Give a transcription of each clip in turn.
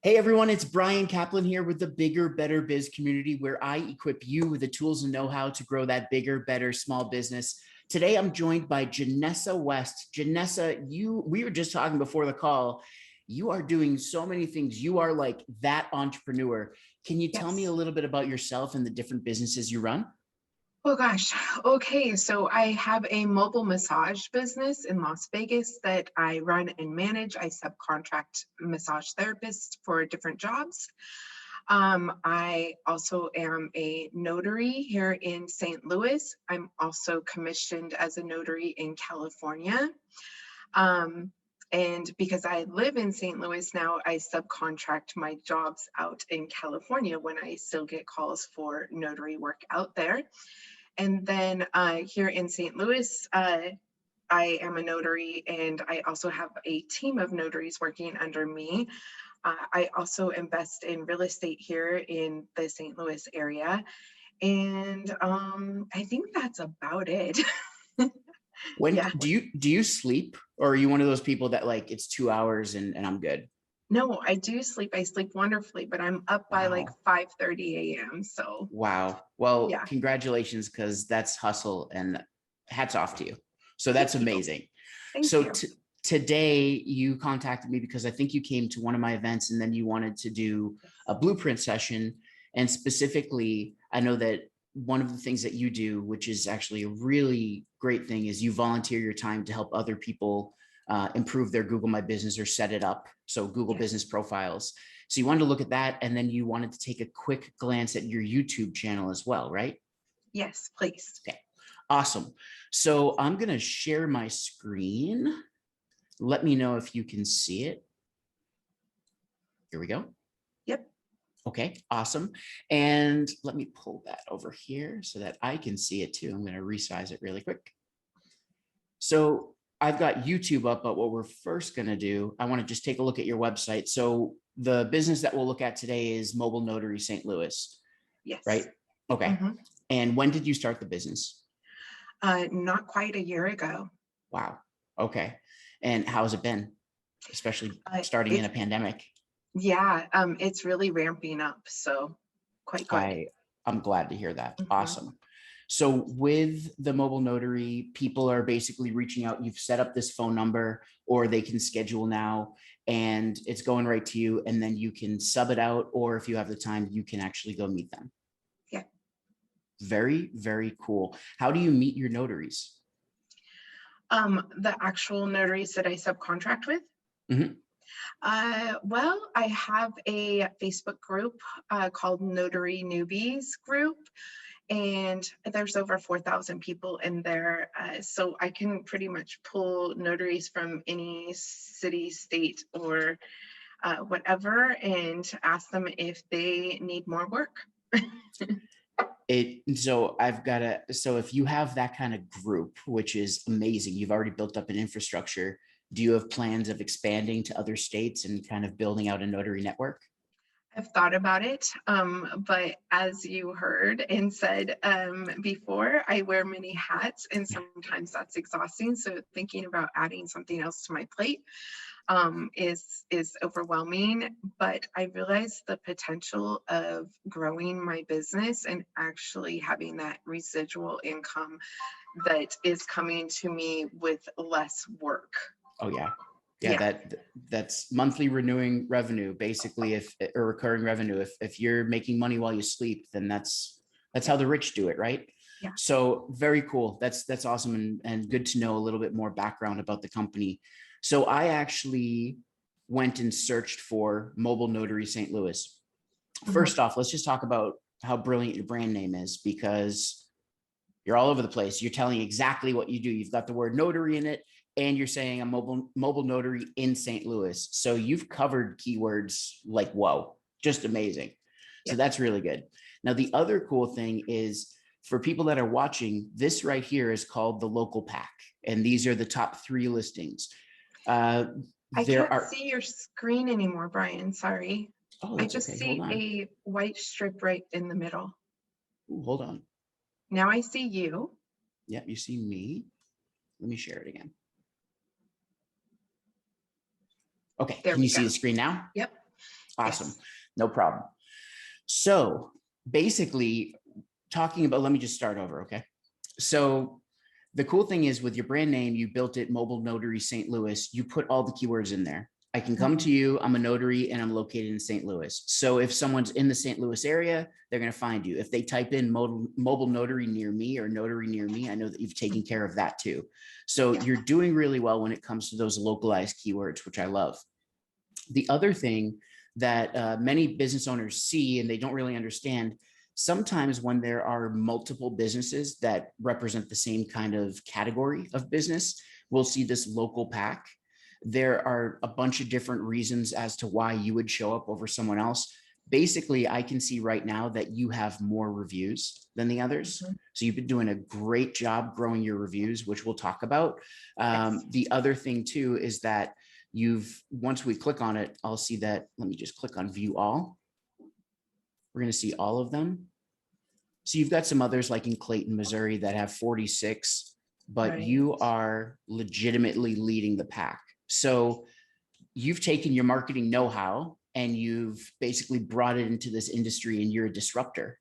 Hey everyone, it's Bryan Caplan here with the Bigger, Better Biz community, where I equip you with the tools and know-how to grow that bigger, better small business. Today, I'm joined by Janessa West. Janessa, we were just talking before the call. You are doing so many things. You are like that entrepreneur. Can you tell me a Yes. little bit about yourself and the different businesses you run? Oh gosh. Okay. So I have a mobile massage business in Las Vegas that I run and manage. I subcontract massage therapists for different jobs. I also am a notary here in St. Louis. I'm also commissioned as a notary in California. Um, and because I live in St. Louis now, I subcontract my jobs out in California when I still get calls for notary work out there. And then here in St. Louis, I am a notary and I also have a team of notaries working under me. I also invest in real estate here in the St. Louis area. And I think that's about it. When Yeah. do you sleep, or are you one of those people that like it's 2 hours and I'm good? No, I do sleep. I sleep wonderfully, but I'm up by like Wow. 5:30 a.m. So Wow. Well, yeah, congratulations, because that's hustle and hats off to you. So thank that's you. amazing. Thank So you. today you contacted me because I think you came to one of my events and then you wanted to do a blueprint session. And specifically, I know that one of the things that you do, which is actually a really great thing, is you volunteer your time to help other people improve their Google My Business or set it up. So Google Yes. business profiles. So you wanted to look at that, and then you wanted to take a quick glance at your YouTube channel as well, right? Yes, please. Okay, awesome. So I'm going to share my screen. Let me know if you can see it. Here we go. Yep. Okay, awesome. And let me pull that over here so that I can see it too. I'm going to resize it really quick. So I've got YouTube up, but what we're first going to do, I want to just take a look at your website. So the business that we'll look at today is Mobile Notary St. Louis, Yes. right? Okay. Mhm. And when did you start the business? Not quite a year ago. Wow. Okay. And how's it been, especially Uh, starting in it's a pandemic? yeah, it's really ramping up, so quite good. I I'm glad to hear that. Mhm. Awesome. So with the mobile notary, people are basically reaching out. You've set up this phone number, or they can schedule now, and it's going right to you. And then you can sub it out, or if you have the time, you can actually go meet them. Yeah. Very, very cool. How do you meet your notaries? The actual notaries that I subcontract with. Mhm. Well, I have a Facebook group called Notary Newbies Group, and there's over 4,000 people in there. So I can pretty much pull notaries from any city, state, or whatever, and ask them if they need more work. So if you have that kind of group, which is amazing, you've already built up an infrastructure. Do you have plans of expanding to other states and kind of building out a notary network? I've thought about it, but as you heard and said before, I wear many hats, and sometimes that's exhausting. So thinking about adding something else to my plate is overwhelming. But I realize the potential of growing my business and actually having that residual income that is coming to me with less work. Oh yeah. Yeah, Yeah, that's monthly renewing revenue, basically, if or recurring revenue. If you're making money while you sleep, then that's yeah, how the rich do it, right? yeah. So very cool. That's awesome, and good to know a little bit more background about the company. So I actually went and searched for Mobile Notary St. Louis. Mhm. First off, let's just talk about how brilliant your brand name is, because you're all over the place. You're telling exactly what you do. You've got the word notary in it, and you're saying a mobile notary in St. Louis. So you've covered keywords like whoa, just amazing. So Yeah. that's really good. Now the other cool thing is, for people that are watching, this right here is called the local pack, and these are the top 3 listings. Uh, I there can't are see your screen anymore, Bryan. Sorry. Oh, I that's just okay. Hold see on. a white strip right in the middle. Ooh, hold on. Now I see you. Yep, you see me. Let me share it again. Okay, There can we you see go. the screen now? Yep. Awesome. Yes. No problem. So basically talking about, let me just start over. Okay. So the cool thing is with your brand name, you built it Mobile Notary St. Louis. You put all the keywords in there. I can come to you. I'm a notary and I'm located in St. Louis. So if someone's in the St. Louis area, they're going to find you. If they type in mobile notary near me or notary near me, I know that you've taken care of that too. So you're doing really well when it comes to those localized keywords, which I love. The other thing that many business owners see and they don't really understand, sometimes when there are multiple businesses that represent the same kind of category of business, we'll see this local pack. There are a bunch of different reasons as to why you would show up over someone else. Basically, I can see right now that you have more reviews than the others. So you've been doing a great job growing your reviews, which we'll talk about. The other thing too is that once we click on it, I'll see that, let me just click on view all. We're going to see all of them. So you've got some others like in Clayton, Missouri that have 46, but you are legitimately leading the pack. So you've taken your marketing know-how and you've basically brought it into this industry and you're a disruptor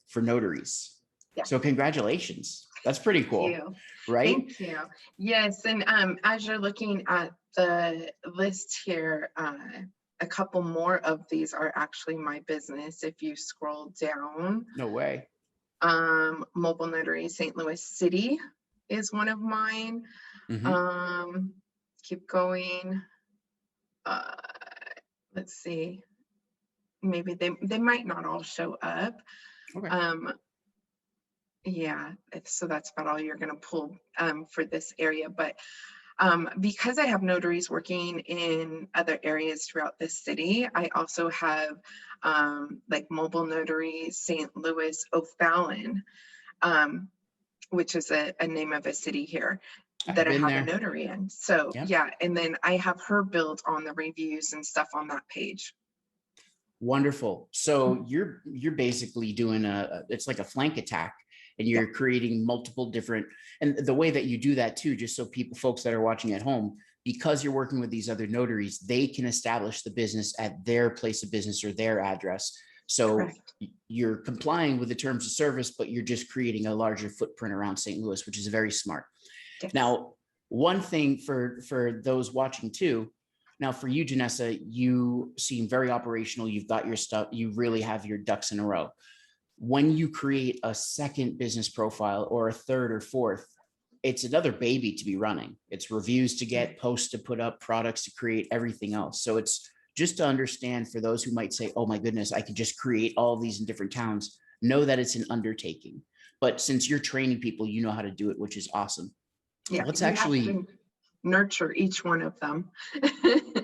for notaries. Yeah. So congratulations. That's pretty cool. Thank you. Right? Thank you. Yes. And as you're looking at the list here, a couple more of these are actually my business. If you scroll down. No way. Mobile Notary St. Louis City is one of mine. Keep going. Let's see. Maybe they might not all show up. Okay. Yeah, so that's about all you're going to pull for this area. But because I have notaries working in other areas throughout the city, I also have like Mobile Notary St. Louis O'Fallon, which is a name of a city here that I have a notary in. So yeah, and then I have her build on the reviews and stuff on that page. Wonderful. So you're basically doing it's like a flank attack. And you're creating multiple different, and the way that you do that too, just so folks that are watching at home, because you're working with these other notaries, they can establish the business at their place of business or their address. So you're complying with the terms of service, but you're just creating a larger footprint around St. Louis, which is very smart. Yes. Now, one thing for those watching too, now for you, Janessa, you seem very operational. You've got your stuff, you really have your ducks in a row. When you create a second business profile or a third or fourth, it's another baby to be running. It's reviews to get, posts to put up, products to create, everything else. So it's just to understand for those who might say, oh my goodness, I could just create all of these in different towns, know that it's an undertaking. But since you're training people, you know how to do it, which is awesome. Yeah, let's actually nurture each one of them.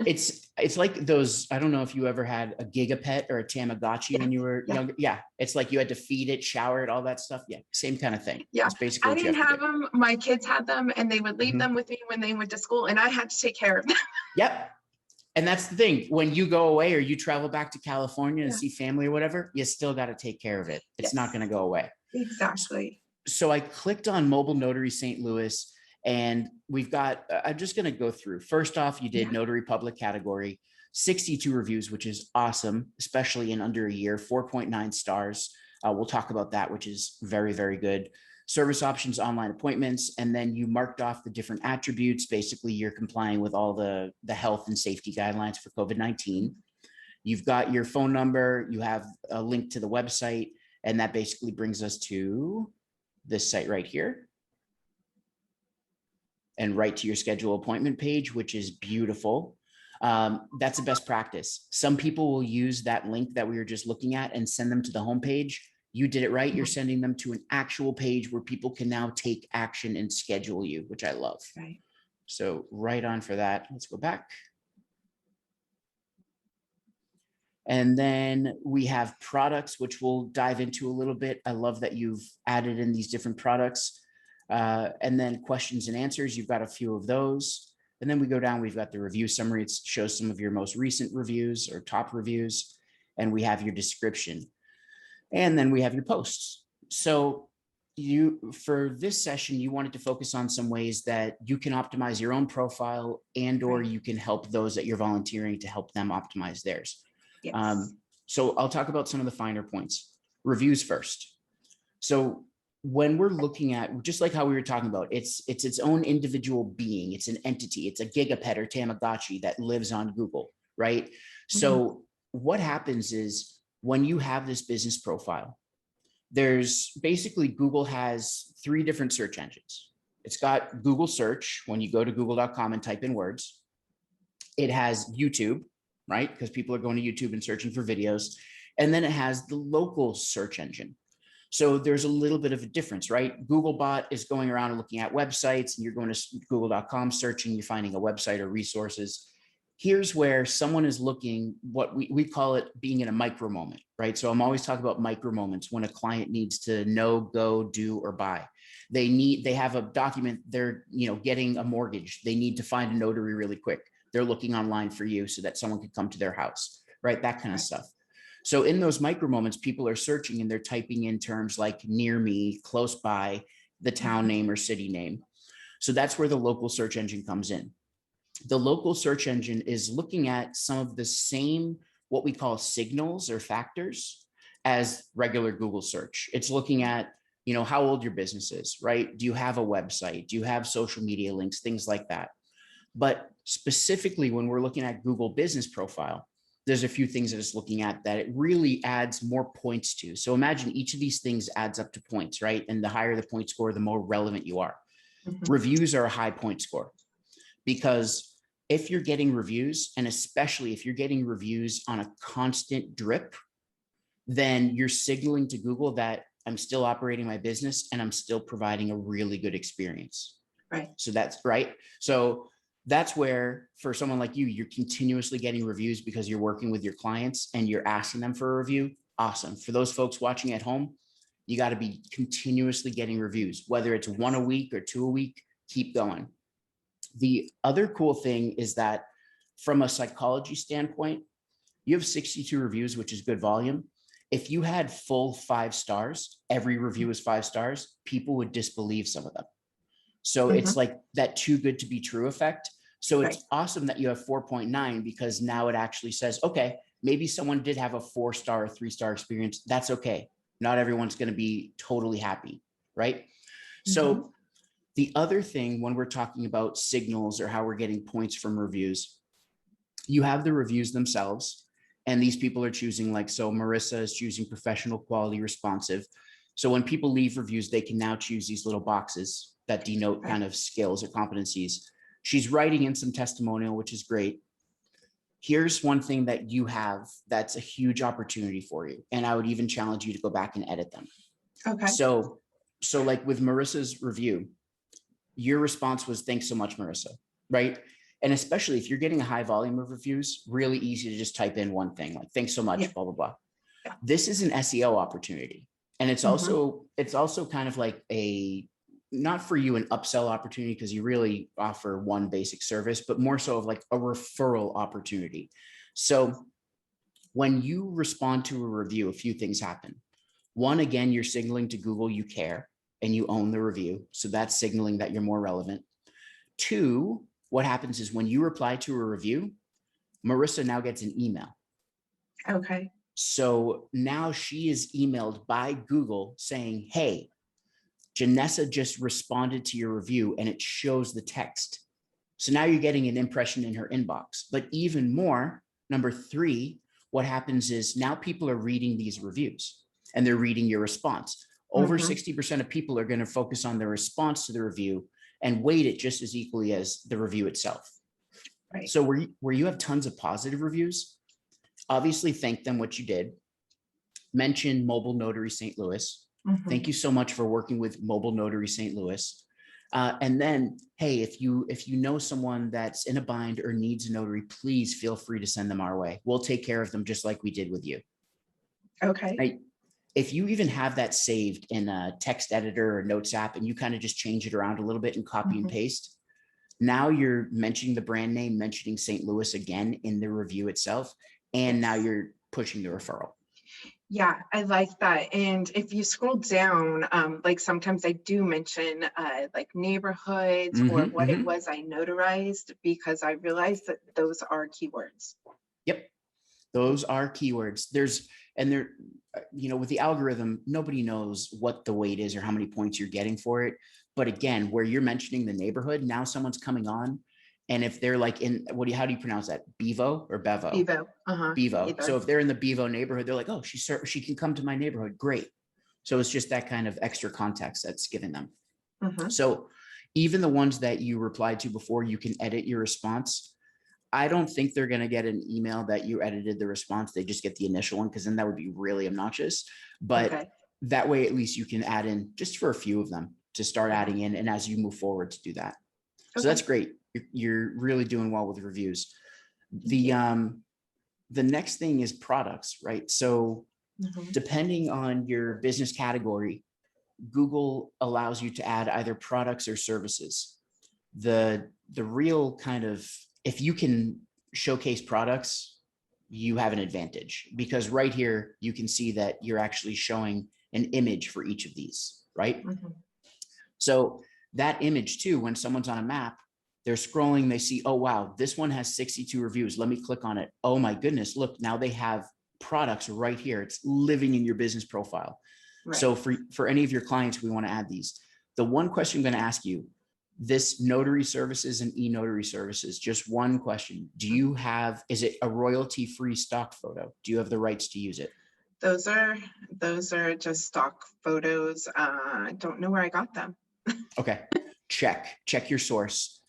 It's like those, I don't know if you ever had a Gigapet or a Tamagotchi when you were younger. Yeah. It's like you had to feed it, shower it, all that stuff. Yeah. Same kind of thing. Yeah. It's basically I didn't have them. My kids had them and they would leave them with me when they went to school and I had to take care of them. Yep. And that's the thing. When you go away or you travel back to California and see family or whatever, you still got to take care of it. It's not going to go away. Exactly. So I clicked on Mobile Notary St. Louis. And we've got, I'm just going to go through. First off, you did Notary Public category, 62 reviews, which is awesome, especially in under a year, 4.9 stars. We'll talk about that, which is very, very good. Service options, online appointments, and then you marked off the different attributes. Basically, you're complying with all the health and safety guidelines for COVID-19. You've got your phone number, you have a link to the website, and that basically brings us to this site right here. And right to your schedule appointment page, which is beautiful. That's the best practice. Some people will use that link that we were just looking at and send them to the homepage. You did it right. You're sending them to an actual page where people can now take action and schedule you, which I love. Right. So right on for that. Let's go back. And then we have products, which we'll dive into a little bit. I love that you've added in these different products. And then questions and answers, you've got a few of those. And then we go down, we've got the review summary. It shows some of your most recent reviews or top reviews. And we have your description. And then we have your posts. So for this session, you wanted to focus on some ways that you can optimize your own profile and or you can help those that you're volunteering to help them optimize theirs. Yes. So I'll talk about some of the finer points. Reviews first. So when we're looking at, just like how we were talking about, it's its own individual being, it's an entity, it's a gigapet or Tamagotchi that lives on Google, right? So what happens is when you have this business profile, there's basically Google has 3 different search engines. It's got Google search when you go to google.com and type in words. It has YouTube, right? Because people are going to YouTube and searching for videos. And then it has the local search engine. So there's a little bit of a difference, right? Googlebot is going around and looking at websites, and you're going to google.com searching, you're finding a website or resources. Here's where someone is looking, what we call it being in a micro moment, right? So I'm always talking about micro moments when a client needs to know, go, do, or buy. They have a document, they're getting a mortgage. They need to find a notary really quick. They're looking online for you so that someone could come to their house, right? That kind of stuff. So in those micro moments, people are searching and they're typing in terms like near me, close by, the town name or city name. So that's where the local search engine comes in. The local search engine is looking at some of the same, what we call signals or factors as regular Google search. It's looking at, how old your business is, right? Do you have a website? Do you have social media links, things like that? But specifically when we're looking at Google Business Profile, there's a few things that it's looking at that it really adds more points to. So imagine each of these things adds up to points, right? And the higher the point score, the more relevant you are. Reviews are a high point score because if you're getting reviews, and especially if you're getting reviews on a constant drip, then you're signaling to Google that I'm still operating my business and I'm still providing a really good experience. Right. So that's right. So that's where for someone like you, you're continuously getting reviews because you're working with your clients and you're asking them for a review. Awesome. For those folks watching at home, you got to be continuously getting reviews, whether it's 1 a week or 2 a week, keep going. The other cool thing is that from a psychology standpoint, you have 62 reviews, which is good volume. If you had full 5 stars, every review is 5 stars, people would disbelieve some of them. So it's like that too good to be true effect. So it's awesome that you have 4.9 because now it actually says, okay, maybe someone did have a 4-star or 3-star experience. That's okay. Not everyone's going to be totally happy, right? So the other thing when we're talking about signals or how we're getting points from reviews, you have the reviews themselves. And these people are choosing so Marissa is choosing professional, quality, responsive. So when people leave reviews, they can now choose these little boxes that denote kind of skills or competencies. She's writing in some testimonial, which is great. Here's one thing that you have that's a huge opportunity for you. And I would even challenge you to go back and edit them. Okay. So like with Marissa's review, your response was, thanks so much, Marissa, right? And especially if you're getting a high volume of reviews, really easy to just type in one thing like, thanks so much, blah, blah, blah. Yeah. This is an SEO opportunity. And it's also kind of like not for you an upsell opportunity because you really offer one basic service, but more so of like a referral opportunity. So when you respond to a review, a few things happen. One, again, you're signaling to Google you care and you own the review. So that's signaling that you're more relevant. 2, what happens is when you reply to a review, Marissa now gets an email. Okay. So now she is emailed by Google saying, hey, Janessa just responded to your review and it shows the text. So now you're getting an impression in her inbox. But even more, number 3, what happens is now people are reading these reviews and they're reading your response. Over 60% of people are going to focus on the response to the review and weight it just as equally as the review itself. Right. So where you have tons of positive reviews, obviously thank them what you did. Mention Mobile Notary St. Louis. Thank you so much for working with Mobile Notary St. Louis. And then, hey, if you know someone that's in a bind or needs a notary, please feel free to send them our way. We'll take care of them just like we did with you. Okay. Right? If you even have that saved in a text editor or notes app and you kind of just change it around a little bit and copy and paste, now you're mentioning the brand name, mentioning St. Louis again in the review itself. And now you're pushing the referral. Yeah, I like that. And if you scroll down, like sometimes I do mention like neighborhoods or what it was I notarized because I realized that those are keywords. Yep. Those are keywords. And they're, with the algorithm, nobody knows what the weight is or how many points you're getting for it. But again, where you're mentioning the neighborhood, now someone's coming on. And if they're like how do you pronounce that? Bevo or Bevo? Bevo. Bevo. Either. So if they're in the Bevo neighborhood, they're like, oh, she can come to my neighborhood. Great. So it's just that kind of extra context that's given them. So even the ones that you replied to before, you can edit your response. I don't think they're going to get an email that you edited the response. They just get the initial one, because then that would be really obnoxious. But that way, at least you can add in just for a few of them to start adding in. And as you move forward to do that. So that's great. You're really doing well with reviews. The next thing is products, right? So depending on your business category, Google allows you to add either products or services. The real kind of, if you can showcase products, you have an advantage, because right here, you can see that you're actually showing an image for each of these, right? So that image too, when someone's on a map, they're scrolling, they see, oh, wow, this one has 62 reviews. Let me click on it. Oh my goodness, look, now they have products right here. It's living in your business profile. So for any of your clients, we want to add these. The one question I'm going to ask you, this notary services and e-notary services, just one question. Is it a royalty-free stock photo? Do you have the rights to use it? Those are just stock photos. I don't know where I got them. Okay. Check your source.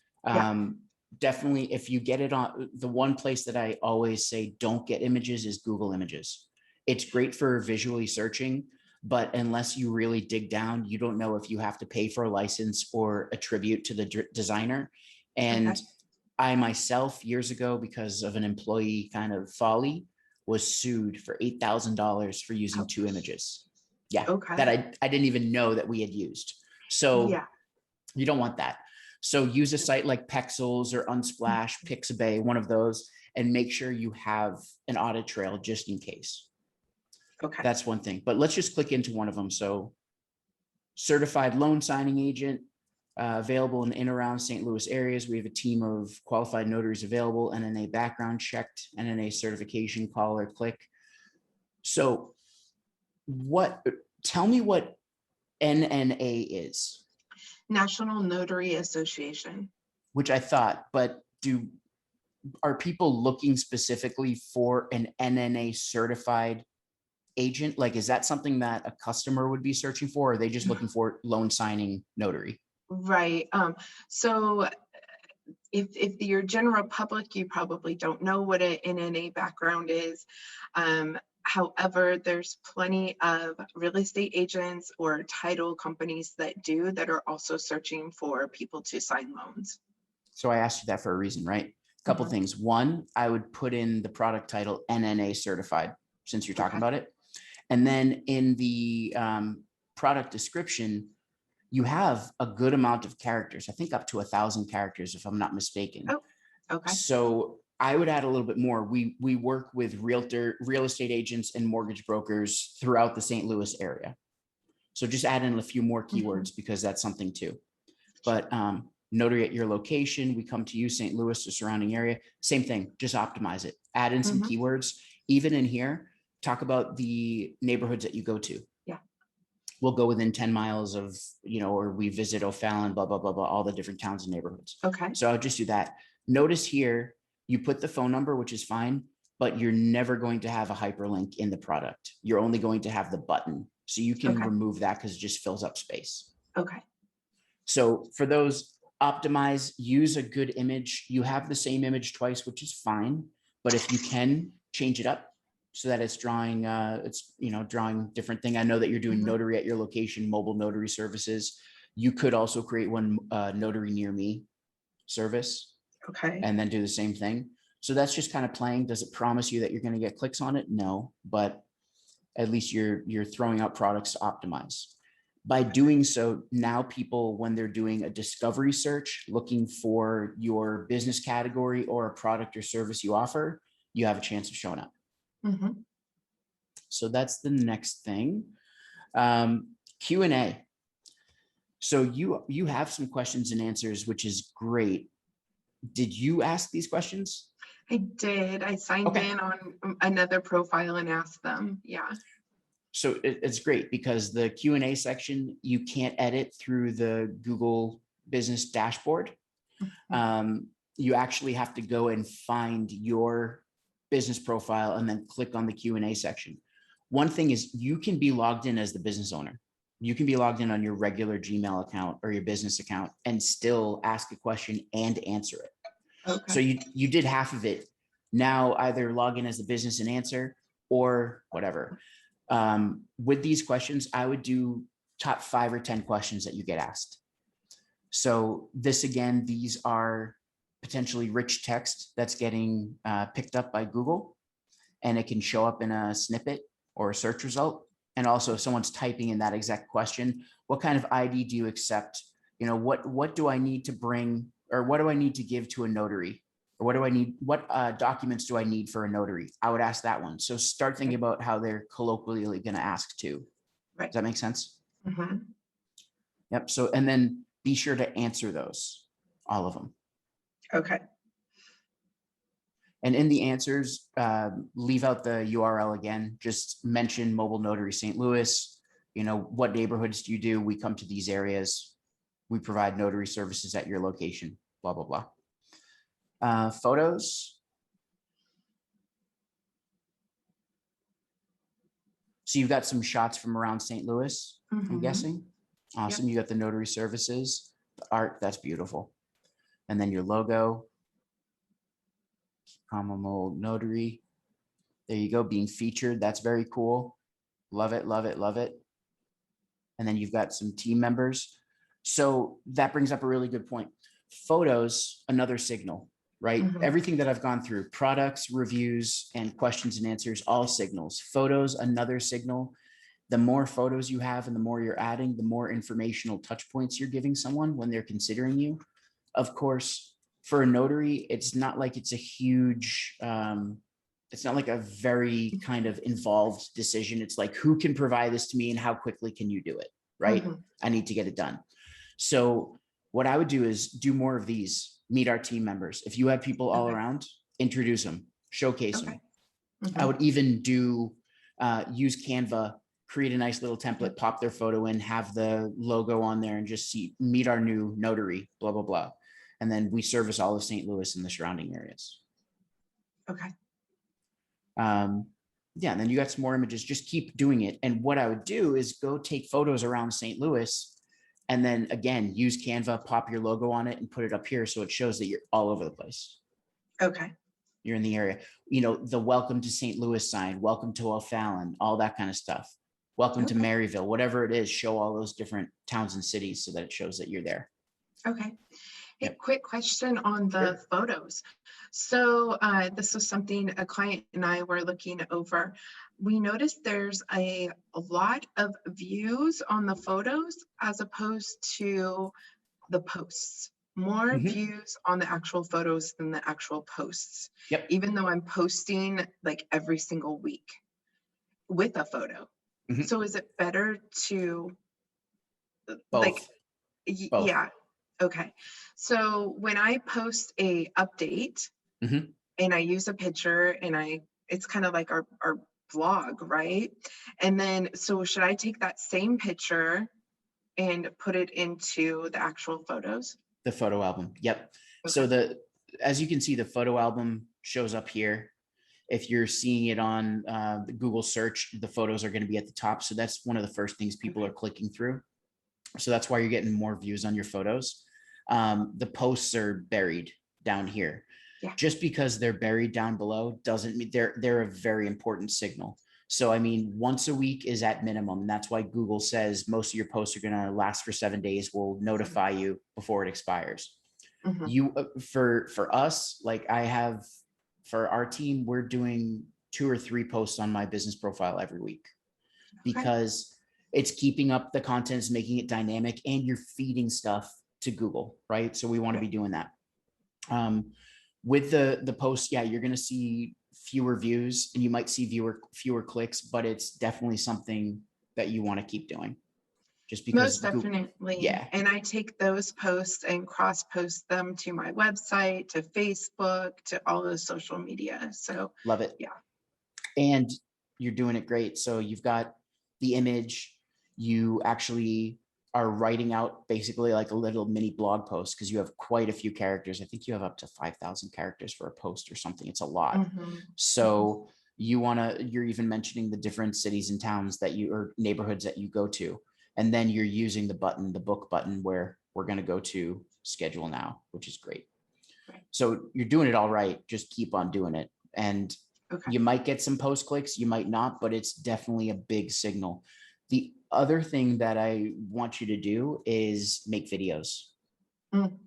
Definitely, if you get it on, the one place that I always say don't get images is Google Images. It's great for visually searching, but unless you really dig down, you don't know if you have to pay for a license or attribute to the designer. And I myself, years ago, because of an employee kind of folly, was sued for $8,000 for using 2 images. That I didn't even know that we had used. So you don't want that. So use a site like Pexels or Unsplash, Pixabay, one of those, and make sure you have an audit trail just in case. That's one thing, but let's just click into one of them. So certified loan signing agent, available in and around St. Louis areas. We have a team of qualified notaries available, NNA background checked, NNA certification, call or click. So tell me what NNA is. National Notary Association. Which I thought, but are people looking specifically for an NNA certified agent? Like, is that something that a customer would be searching for? Or are they just looking for loan signing notary? Right. So if your general public, you probably don't know what an NNA background is. However, there's plenty of real estate agents or title companies that are also searching for people to sign loans. So I asked you that for a reason, right? A couple things. One, I would put in the product title NNA certified, since you're talking about it. And then in the product description, you have a good amount of characters. I think up to 1,000 characters, if I'm not mistaken. So I would add a little bit more. We work with real estate agents and mortgage brokers throughout the St. Louis area. So just add in a few more keywords, because that's something too. But notary at your location, we come to you, St. Louis, the surrounding area, same thing, just optimize it. Add in some keywords. Even in here, talk about the neighborhoods that you go to. We'll go within 10 miles of, or we visit O'Fallon, blah, blah, blah, blah, all the different towns and neighborhoods. So I'll just do that. Notice here, you put the phone number, which is fine, but you're never going to have a hyperlink in the product. You're only going to have the button. So you can remove that, because it just fills up space. So for those, optimize, use a good image. You have the same image twice, which is fine. But if you can change it up so that it's drawing, drawing different thing. I know that you're doing notary at your location, mobile notary services. You could also create one notary near me service. And then do the same thing. So that's just kind of playing. Does it promise you that you're going to get clicks on it? No, but at least you're throwing out products to optimize. By doing so, now people, when they're doing a discovery search, looking for your business category or a product or service you offer, you have a chance of showing up. So that's the next thing. Q&A. So you have some questions and answers, which is great. Did you ask these questions? I did. I signed Okay. in on another profile and asked them. Yeah. So it's great because the Q&A section, you can't edit through the Google Business dashboard. Mhm. You actually have to go and find your business profile and then click on the Q&A section. One thing is you can be logged in as the business owner. You can be logged in on your regular Gmail account or your business account and still ask a question and answer it. So Okay. you did half of it. Now either log in as the business and answer or whatever. With these questions, I would do top 5 or 10 questions that you get asked. So this again, these are potentially rich text that's getting picked up by Google, and it can show up in a snippet or a search result. And also if someone's typing in that exact question, what kind of ID do you accept? You know, what do I need to bring, or what do I need to give to a notary? Or what do I need? What documents do I need for a notary? I would ask that one. So start thinking about how they're colloquially going to ask too. Right. Does that make sense? Mm-hmm. Yep. So, and then be sure to answer those, all of them. Okay. And in the answers, leave out the URL again, just mention Mobile Notary St. Louis. You know, what neighborhoods do you do? We come to these areas. We provide notary services at your location, blah, blah, blah. Photos. So you've got some shots from around St. Louis, I'm Mm-hmm. guessing. Awesome. Yep. You got the notary services, the art, that's beautiful. And then your logo, Common Mold Notary. There you go, being featured. That's very cool. Love it, love it, love it. And then you've got some team members. So that brings up a really good point. Photos, another signal, right? Mm-hmm. Everything that I've gone through, products, reviews, and questions and answers, all signals. Photos, another signal. The more photos you have and the more you're adding, the more informational touch points you're giving someone when they're considering you. Of course, for a notary, it's not like it's a huge, it's not like a very kind of involved decision. It's like, who can provide this to me and how quickly can you do it? Right? Mm-hmm. I need to get it done. So what I would do is do more of these, meet our team members. If you have people all Okay. around, introduce them, showcase Okay. them. Mm-hmm. I would even do, use Canva, create a nice little template, pop their photo in, have the logo on there and just see, meet our new notary, blah, blah, blah. And then we service all of St. Louis and the surrounding areas. Okay. Yeah, and then you got some more images, just keep doing it. And what I would do is go take photos around St. Louis and then again, use Canva, pop your logo on it and put it up here. So it shows that you're all over the place. Okay. You're in the area, you know, the welcome to St. Louis sign, welcome to O'Fallon, all that kind of stuff. Welcome to Okay. Maryville, whatever it is, show all those different towns and cities so that it shows that you're there. Okay. Hey, Yep. quick question on the Sure. photos. So this was something a client and I were looking over. We noticed there's a lot of views on the photos as opposed to the posts. More Mhm. views on the actual photos than the actual posts. Yep. Even though I'm posting like every single week with a photo. Mhm. So is it better to like, Both. Both. yeah. Okay. So when I post a update Mhm. and I use a picture and it's kind of like our blog, right? And then, so should I take that same picture and put it into the actual photos? The photo album. Yep. So Okay. as you can see, the photo album shows up here. If you're seeing it on the Google search, the photos are going to be at the top. So that's one of the first things people Okay. are clicking through. So that's why you're getting more views on your photos. The posts are buried down here. Yeah. Just because they're buried down below doesn't mean they're a very important signal. So, I mean, once a week is at minimum. And that's why Google says most of your posts are going to last for 7 days. We'll notify you before it expires. Mm-hmm. You, for us, like I have, for our team, we're doing 2 or 3 posts on my business profile every week because it's keeping up the content, is making it dynamic, and you're feeding stuff to Google, right? So we want to be doing that. With the post, yeah, you're going to see fewer views and you might see fewer clicks, but it's definitely something that you want to keep doing. just because Most definitely. yeah, And I take those posts and cross post them to my website, to Facebook, to all those social media. So love it. yeah. And you're doing it great. So you've got the image, you actually are writing out basically like a little mini blog post because you have quite a few characters. I think you have up to 5,000 characters for a post or something. It's a lot. Mhm. So you're even mentioning the different cities and towns that you, or neighborhoods that you go to. And then you're using the button, the book button, where we're going to go to schedule now, which is great. Right. So you're doing it all right. Just keep on doing it. And Okay. you might get some post clicks, you might not, but it's definitely a big signal. The other thing that I want you to do is make videos. Mm. Okay.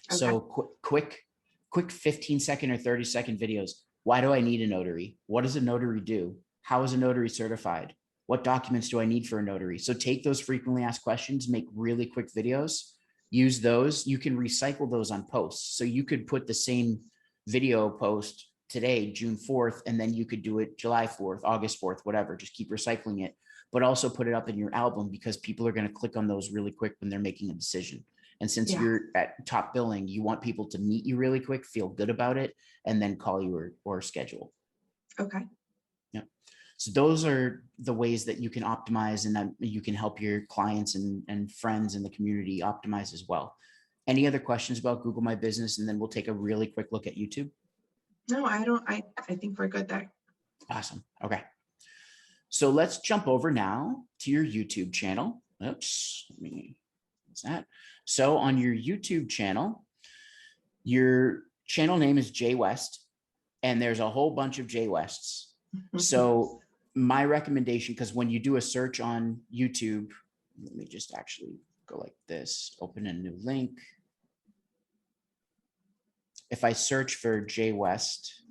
So quick 15-second or 30-second videos. Why do I need a notary? What does a notary do? How is a notary certified? What documents do I need for a notary? So take those frequently asked questions, make really quick videos, use those. You can recycle those on posts. So you could put the same video post today, June 4th, and then you could do it July 4th, August 4th, whatever. Just keep recycling it, but also put it up in your album because people are going to click on those really quick when they're making a decision. And since Yeah. you're at top billing, you want people to meet you really quick, feel good about it, and then call you or schedule. Okay. Yeah. So those are the ways that you can optimize, and that you can help your clients and friends in the community optimize as well. Any other questions about Google My Business? And then we'll take a really quick look at YouTube. No, I don't. I think we're good there. Awesome. Okay. So let's jump over now to your YouTube channel. Oops. What's that? So on your YouTube channel, your channel name is Jay West, and there's a whole bunch of Jay Wests. So my recommendation, because when you do a search on YouTube, let me just actually go like this, open a new link. If I search for Jay West,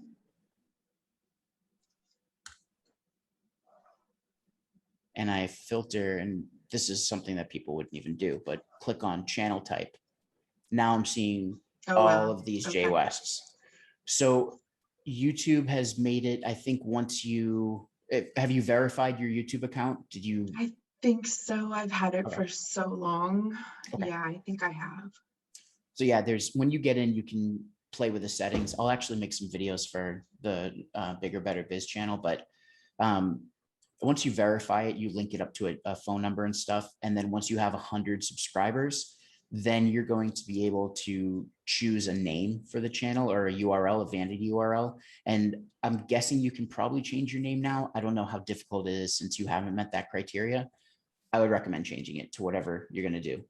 and I filter, and this is something that people wouldn't even do, but click on channel type. Now I'm seeing all of these Jay Wests. So YouTube has made it, I think once you, have you verified your YouTube account? Did you? I think so. I've had it Okay. for so long. Okay. Yeah, I think I have. So yeah, when you get in, you can play with the settings. I'll actually make some videos for the Bigger Better Biz channel, but once you verify it, you link it up to a phone number and stuff. And then once you have 100 subscribers, then you're going to be able to choose a name for the channel or a URL, a vanity URL. And I'm guessing you can probably change your name now. I don't know how difficult it is since you haven't met that criteria. I would recommend changing it to whatever you're going to do.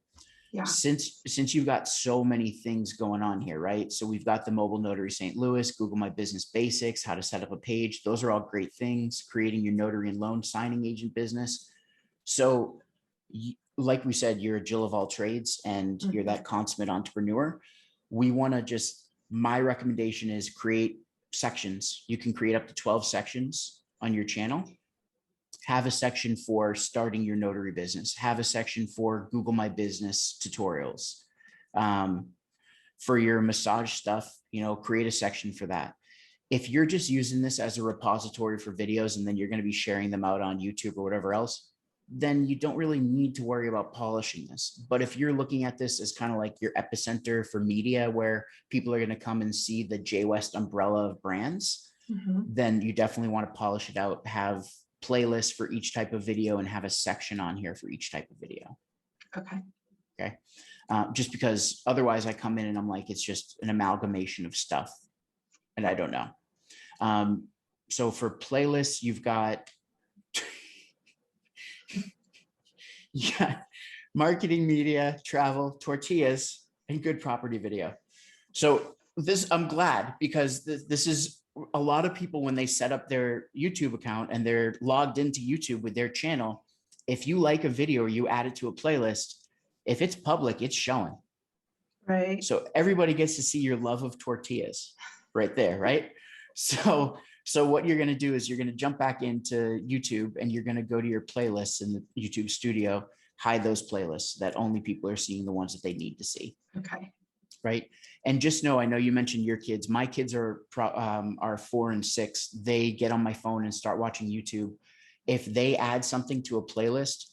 Yeah. Since you've got so many things going on here, right? So we've got the Mobile Notary St. Louis, Google My Business Basics, how to set up a page. Those are all great things. Creating your notary and loan signing agent business. So like we said, you're a Jill of all trades and you're that consummate entrepreneur. We want to my recommendation is create sections. You can create up to 12 sections on your channel. Have a section for starting your notary business. Have a section for Google My Business tutorials. For your massage stuff, create a section for that. If you're just using this as a repository for videos and then you're going to be sharing them out on YouTube or whatever else, then you don't really need to worry about polishing this. But if you're looking at this as kind of like your epicenter for media where people are going to come and see the Jay West umbrella of brands, then you definitely want to polish it out, have playlists for each type of video and have a section on here for each type of video. Okay. Just because otherwise I come in and I'm like, it's just an amalgamation of stuff and I don't know. So for playlists, you've got marketing, media, travel, tortillas, and good property video. So I'm glad because this is a lot of people when they set up their YouTube account and they're logged into YouTube with their channel. If you like a video or you add it to a playlist, if it's public, it's showing. Right. So everybody gets to see your love of tortillas right there, right? So what you're going to do is you're going to jump back into YouTube and you're going to go to your playlists in the YouTube studio, hide those playlists that only people are seeing the ones that they need to see. Okay. Right. And just know, I know you mentioned your kids. My kids are 4 and 6. They get on my phone and start watching YouTube. If they add something to a playlist,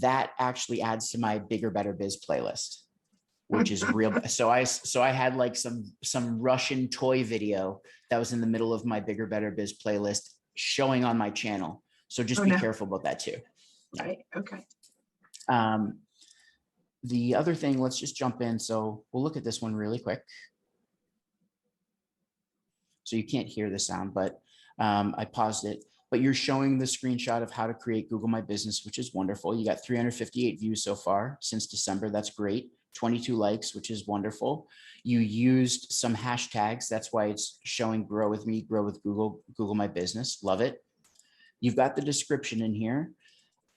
that actually adds to my Bigger, Better Biz playlist, which is real. So I had like some Russian toy video that was in the middle of my Bigger, Better Biz playlist showing on my channel. So just be careful about that too. Right. Okay. The other thing, let's just jump in. So we'll look at this one really quick. So you can't hear the sound, but I paused it. But you're showing the screenshot of how to create Google My Business, which is wonderful. You got 358 views so far since December. That's great. 22 likes, which is wonderful. You used some hashtags. That's why it's showing grow with me, grow with Google, Google My Business. Love it. You've got the description in here.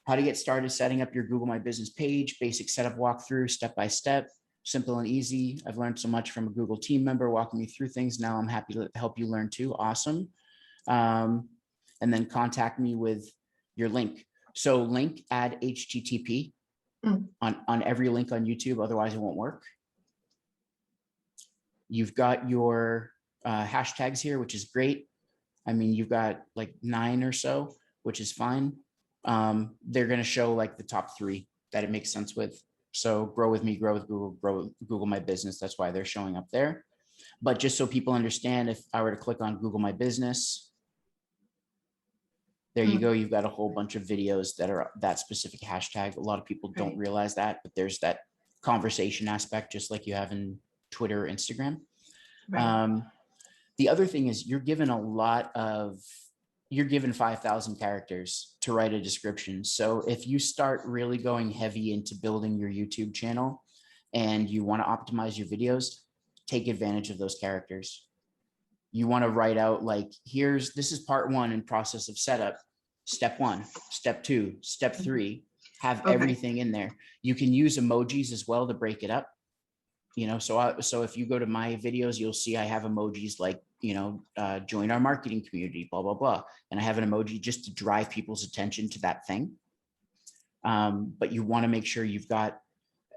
How to get started setting up your Google My Business page, basic setup walkthrough, step-by-step, simple and easy. I've learned so much from a Google team member walking me through things. Now I'm happy to help you learn too. Awesome. And then contact me with your link. So link, add HTTP on every link on YouTube, otherwise it won't work. You've got your hashtags here, which is great. I mean, you've got like 9 or so, which is fine. They're going to show like the top 3 that it makes sense with. So grow with me, grow with Google, grow with Google My Business. That's why they're showing up there. But just so people understand, if I were to click on Google My Business, there you go. You've got a whole bunch of videos that are that specific hashtag. A lot of people don't realize that, but there's that conversation aspect, just like you have in Twitter or Instagram. Right. The other thing is you're given 5,000 characters to write a description. So if you start really going heavy into building your YouTube channel and you want to optimize your videos, take advantage of those characters. You want to write out like, this is part 1 in process of setup, step 1, step 2, step 3, have everything in there. You can use emojis as well to break it up. You know, so if you go to my videos, you'll see I have emojis like, join our marketing community, blah, blah, blah. And I have an emoji just to drive people's attention to that thing. But you want to make sure you're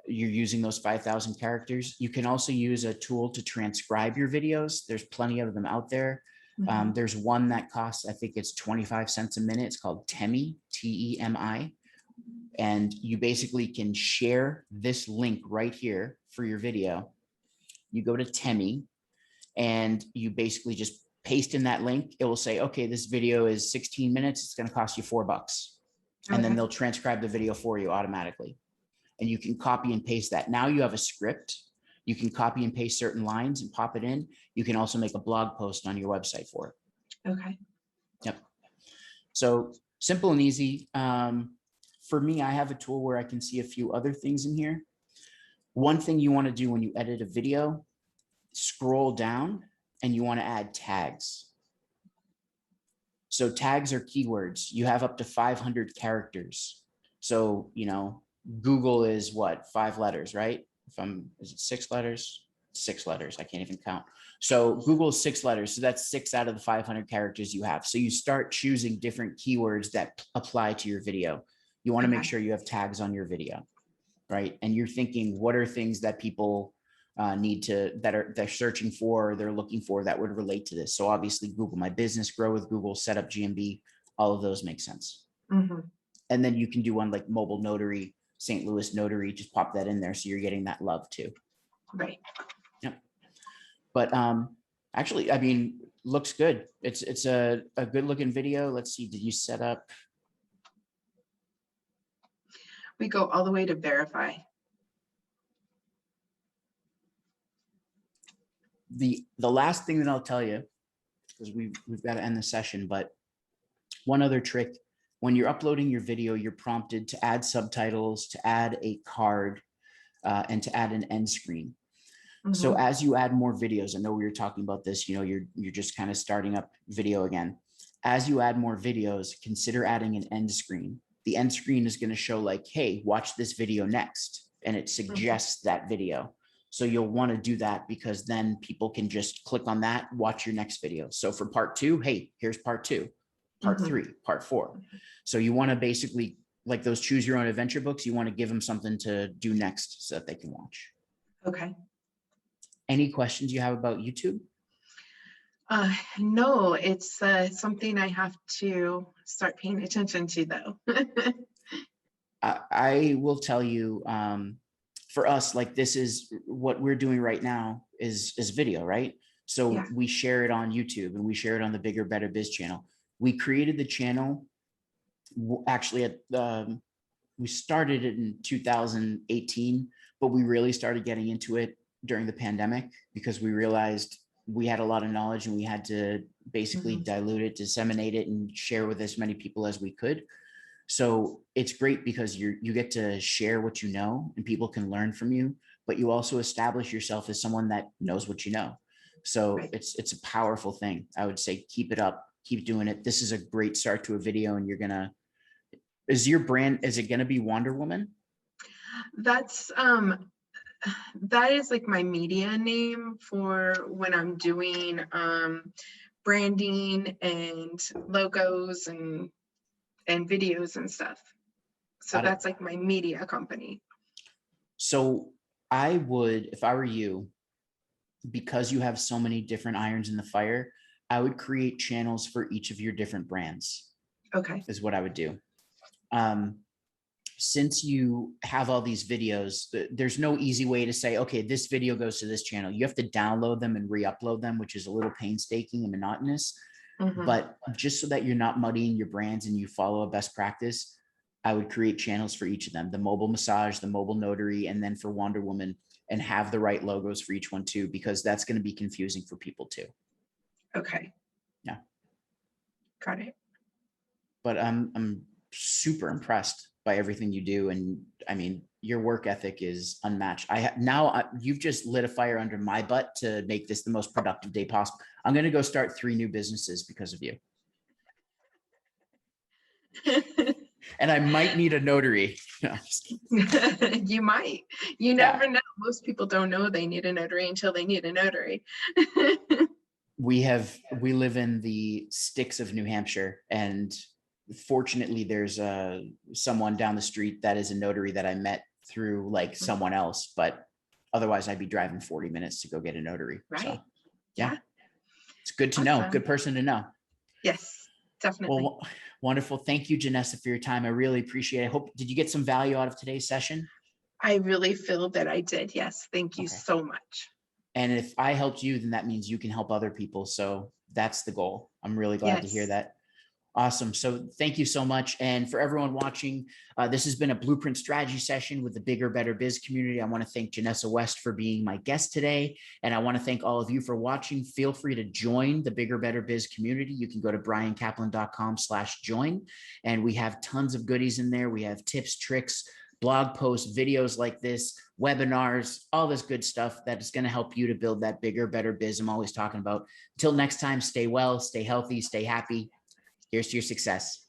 using those 5,000 characters. You can also use a tool to transcribe your videos. There's plenty of them out there. There's one that costs, I think it's 25 cents a minute. It's called Temi, T-E-M-I. And you basically can share this link right here for your video. You go to Temi and you basically just paste in that link. It will say, okay, this video is 16 minutes. It's going to cost you $4. And then they'll transcribe the video for you automatically. And you can copy and paste that. Now you have a script. You can copy and paste certain lines and pop it in. You can also make a blog post on your website for it. Okay. Yep. So simple and easy. For me, I have a tool where I can see a few other things in here. One thing you want to do when you edit a video, scroll down and you want to add tags. So tags are keywords. You have up to 500 characters. So, Google is what, 5 letters, right? Is it 6 letters? 6 letters. I can't even count. So Google is 6 letters. So that's 6 out of the 500 characters you have. So you start choosing different keywords that apply to your video. You want to make sure you have tags on your video, right? And you're thinking, what are things that people they're searching for, or they're looking for that would relate to this? So obviously Google My Business, grow with Google, set up GMB, all of those make sense. And then you can do one like mobile notary, St. Louis notary, just pop that in there. So you're getting that love too. Right. Yep. But actually, I mean, looks good. It's a good looking video. Let's see, did you set up? We go all the way to verify. The last thing that I'll tell you, because we've got to end the session, but one other trick, when you're uploading your video, you're prompted to add subtitles, to add a card, and to add an end screen. So as you add more videos, I know we were talking about this, you're just kind of starting up video again. As you add more videos, consider adding an end screen. The end screen is going to show like, hey, watch this video next. And it suggests that video. So you'll want to do that because then people can just click on that, watch your next video. So for part 2, hey, here's part 2, part 3, part 4. So you want to basically, like those choose your own adventure books, you want to give them something to do next so that they can watch. Okay. Any questions you have about YouTube? No, it's something I have to start paying attention to though. I will tell you, for us, like this is what we're doing right now is video, right? So Yeah. we share it on YouTube and we share it on the Bigger Better Biz channel. We created the channel actually at we started it in 2018, but we really started getting into it during the pandemic because we realized we had a lot of knowledge and we had to basically dilute it, disseminate it, and share with as many people as we could. So it's great because you get to share what you know and people can learn from you, but you also establish yourself as someone that knows what you know. So Right. it's a powerful thing. I would say keep it up, keep doing it. This is a great start to a video, and you're gonna. Is your brand? Is it gonna be Wonder Woman? That's that is like my media name for when I'm doing branding and logos and videos and stuff. So Got it. that's like my media company. So I would, if I were you, because you have so many different irons in the fire, I would create channels for each of your different brands, Okay. is what I would do. Since you have all these videos, there's no easy way to say, okay, this video goes to this channel. You have to download them and re-upload them, which is a little painstaking and monotonous. But just so that you're not muddying your brands and you follow a best practice, I would create channels for each of them, the mobile massage, the mobile notary, and then for Wonder Woman, and have the right logos for each one too, because that's going to be confusing for people too. Okay. Yeah. Got it. But I'm super impressed by everything you do. And I mean, your work ethic is unmatched. You've just lit a fire under my butt to make this the most productive day possible. I'm going to go start 3 new businesses because of you. And I might need a notary. No, You might. You never know. Most people don't know they need a notary until they need a notary. We live in the sticks of New Hampshire, and fortunately there's someone down the street that is a notary that I met through like someone else, but otherwise I'd be driving 40 minutes to go get a notary. Right. So yeah. It's good to know. Good person to know. Yes, definitely. Well, wonderful. Thank you, Janessa, for your time. I really appreciate it. Did you get some value out of today's session? I really feel that I did. Yes. Thank you so much. And if I helped you, then that means you can help other people. So that's the goal. I'm really glad to hear that. Awesome. So thank you so much. And for everyone watching, this has been a Blueprint Strategy session with the Bigger Better Biz community. I want to thank Janessa West for being my guest today. And I want to thank all of you for watching. Feel free to join the Bigger Better Biz community. You can go to bryancaplan.com/join. And we have tons of goodies in there. We have tips, tricks, blog posts, videos like this, webinars, all this good stuff that is going to help you to build that bigger, better biz I'm always talking about. Until next time, stay well, stay healthy, stay happy. Here's to your success.